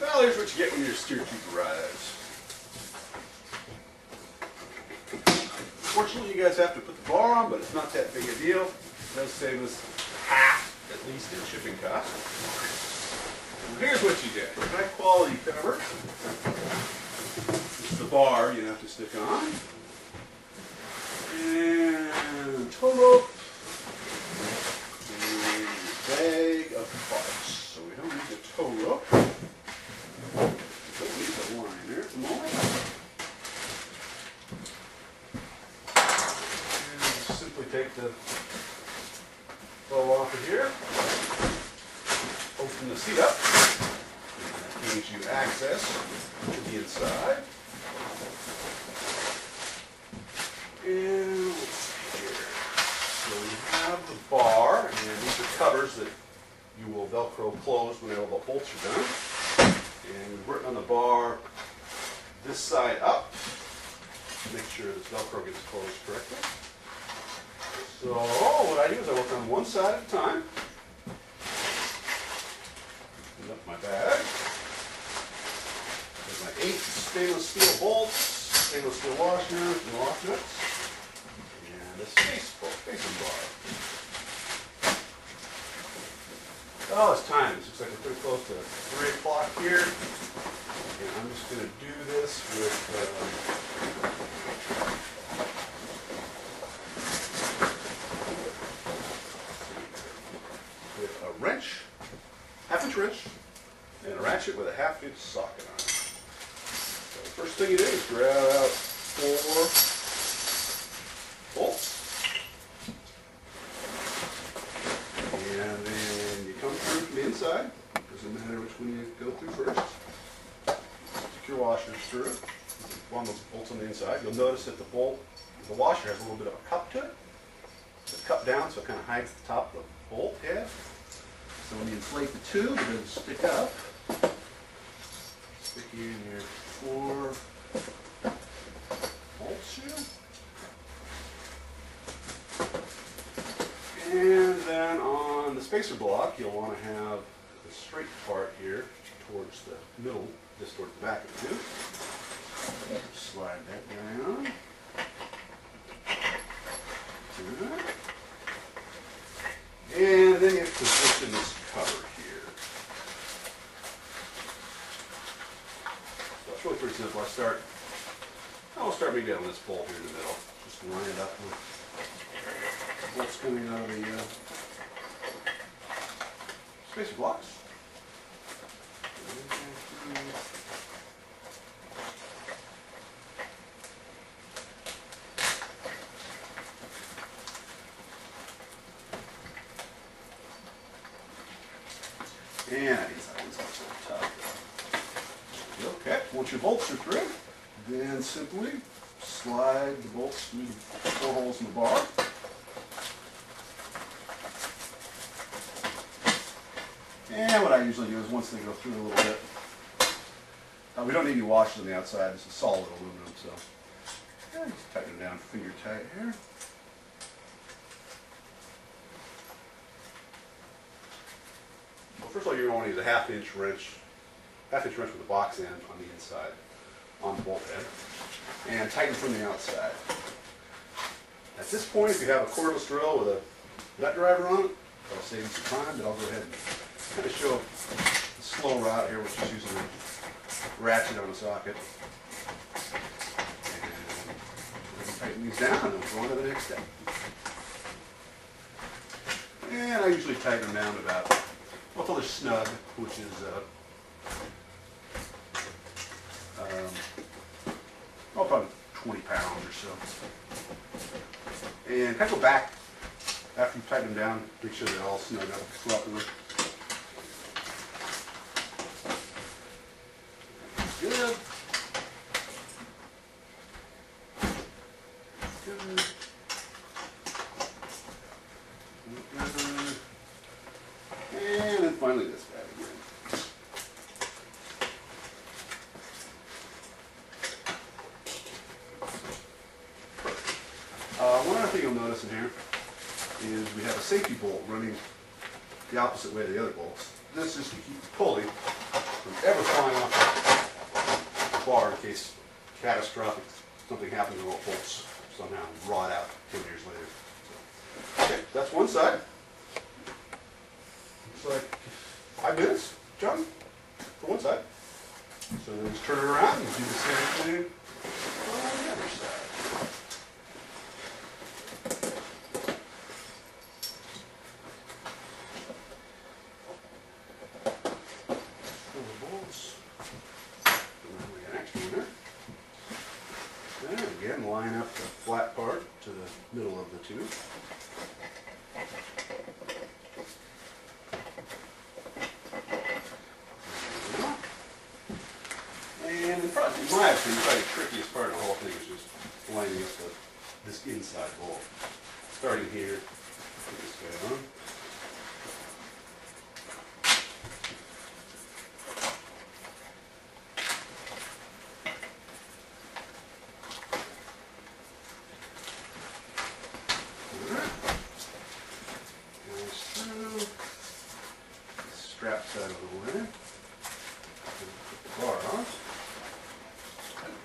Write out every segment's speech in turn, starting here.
Well, here's what you get when your steer tube arrives. Fortunately, you guys have to put the bar on, but it's not that big a deal. It does save us half, at least, in shipping costs. Well, here's what you get. High quality cover. This is the bar you have to stick on. And tow rope. And a bag of parts. So we don't need the tow rope. Don't need the line there at the moment. And simply take the bow off of here. Open the seat up. And that gives you access to the inside. And let's see here. So we have the bar, and these are covers that you will Velcro close when all the bolts are done. And we work on the bar this side up. Make sure this Velcro gets closed correctly. So what I do is I work on one side at a time. Open up my bag. There's my 8 stainless steel bolts, stainless steel washers and lock nuts, and a spacing bar. Oh, it's time. This looks like we're pretty close to 3 o'clock here. And I'm just going to do this with a wrench, half-inch wrench, and a ratchet with a half-inch socket on it. So the first thing you do is grab out 4 bolts. And then you come through from the inside. Doesn't matter which one you go through first. Stick your washers through. One of those bolts on the inside. You'll notice that the washer has a little bit of a cup to it. It's cupped down so it kind of hides the top of the bolt head. So when you inflate the tube, it doesn't stick up. Stick in your 4 bolts here. And then on the spacer block, you'll want to have the straight part here towards the middle, just towards the back of the tube. Slide that down. Good. And then you have to position this cover here. So it's really pretty simple. I'll start maybe on this bolt here in the middle. Just line it up with bolts coming out of the spacer blocks. And these items also top. Okay, once your bolts are through, then simply slide the bolts through the 4 holes in the bar. And what I usually do is once they go through a little bit, we don't need any washers on the outside. This is solid aluminum, so just tighten them down finger tight here. Well, first of all, you're going to use a half-inch wrench with a box end on the inside, on the bolt head, and tighten from the outside. At this point, if you have a cordless drill with a nut driver on it, that'll save you some time, but I'll go ahead and kind of show the slow route here, which is using a ratchet on a socket. And tighten these down, and we'll go on to the next step. And I usually tighten them down to about, well, until they're snug, which is probably 20 pounds or so. And kind of go back after you tighten them down, make sure they're all snug up properly. Good. Good. And then finally this guy again. One other thing you'll notice in here is we have a safety bolt running the opposite way to the other bolts. This is to keep the pulley from ever flying case catastrophic something happens and all bolts somehow rot out 10 years later. So, okay, that's one side. Looks like 5 minutes, John, for one side. So then just turn it around and do the same thing on the other side. Pull the bolts. And then we got an extra one there. There, again, line up the flat part to the middle of the tube. And in front, in my opinion, probably the trickiest part of the whole thing is just lining up this inside bolt. Starting here, put this guy on. Goes through. Straps out of the way. Put the bar on.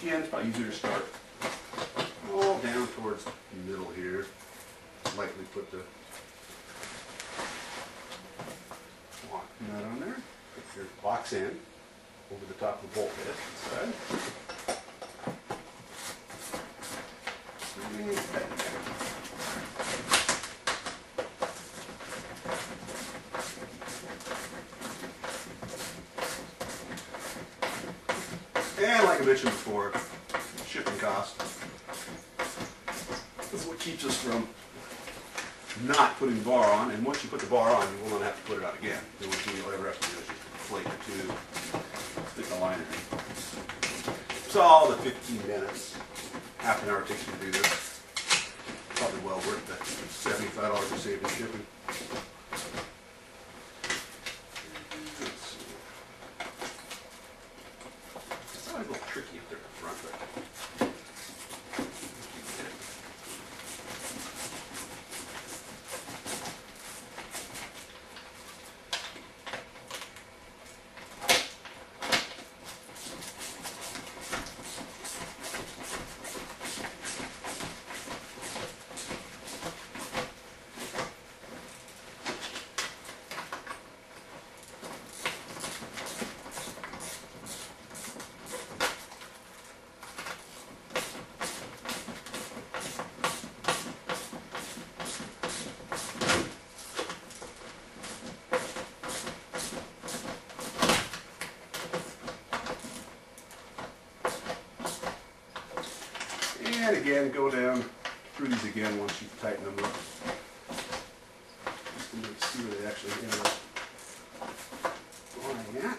Again, it's probably easier to start all down towards the middle here. Lightly put the lock nut on there. Put your box end over the top of the bolt head inside. And tighten that. And like I mentioned before, shipping cost. This is what keeps us from not putting the bar on, and once you put the bar on, you will not have to put it on again. The only thing you'll ever have to do is just inflate the tube, stick the liner in. So all the 15 minutes, half an hour it takes you to do this. Probably well worth the $75 you save in shipping. It's always a little tricky up there at the front, but and again, go down through these again once you tighten them up. Just to see where they actually end up lying at.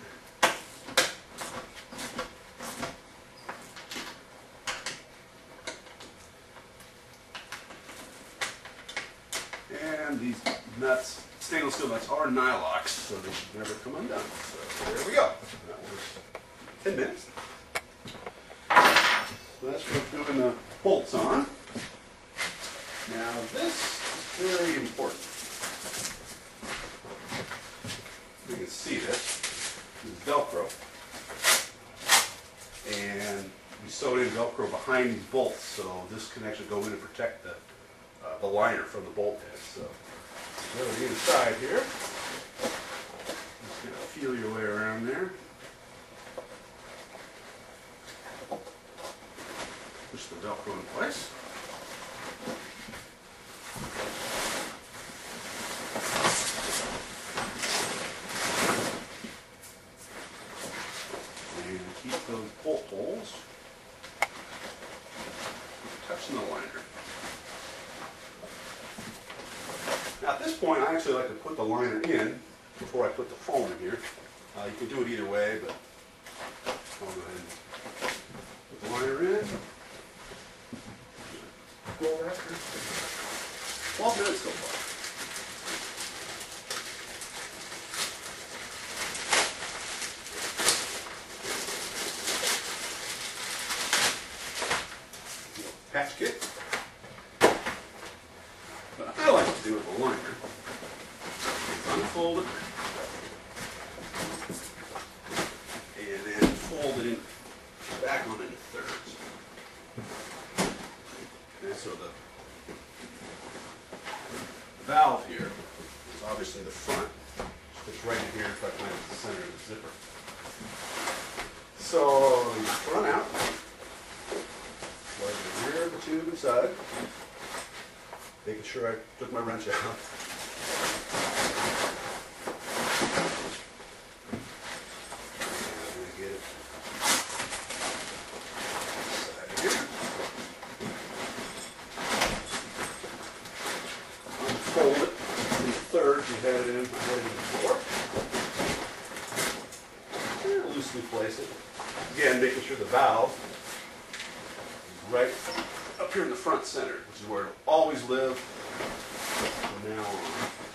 And these nuts, stainless steel nuts, are nylocks, so they should never come undone. So there we go. That was 10 minutes. So that's for doing the bolts on. Now this is very important. You can see this. This is Velcro. And we sewed in Velcro behind these bolts, so this can actually go in and protect the liner from the bolt head. So go to the inside here. Just gonna feel your way around there. Push the Velcro in place. And keep those bolt holes touching the liner. Now at this point, I actually like to put the liner in before I put the foam in here. You can do it either way, but I'll go ahead and put the liner in. Roll after 12 minutes so far. Patch kit. But I like to do with the liner. Unfold it. And then fold it in back on it. center of the zipper. So you front out, slide the rear of the tube inside, making sure I took my wrench out. Fold it in thirds. You had it in before. And loosely place it. Again, making sure the valve is right up here in the front center, which is where it'll always live from now on.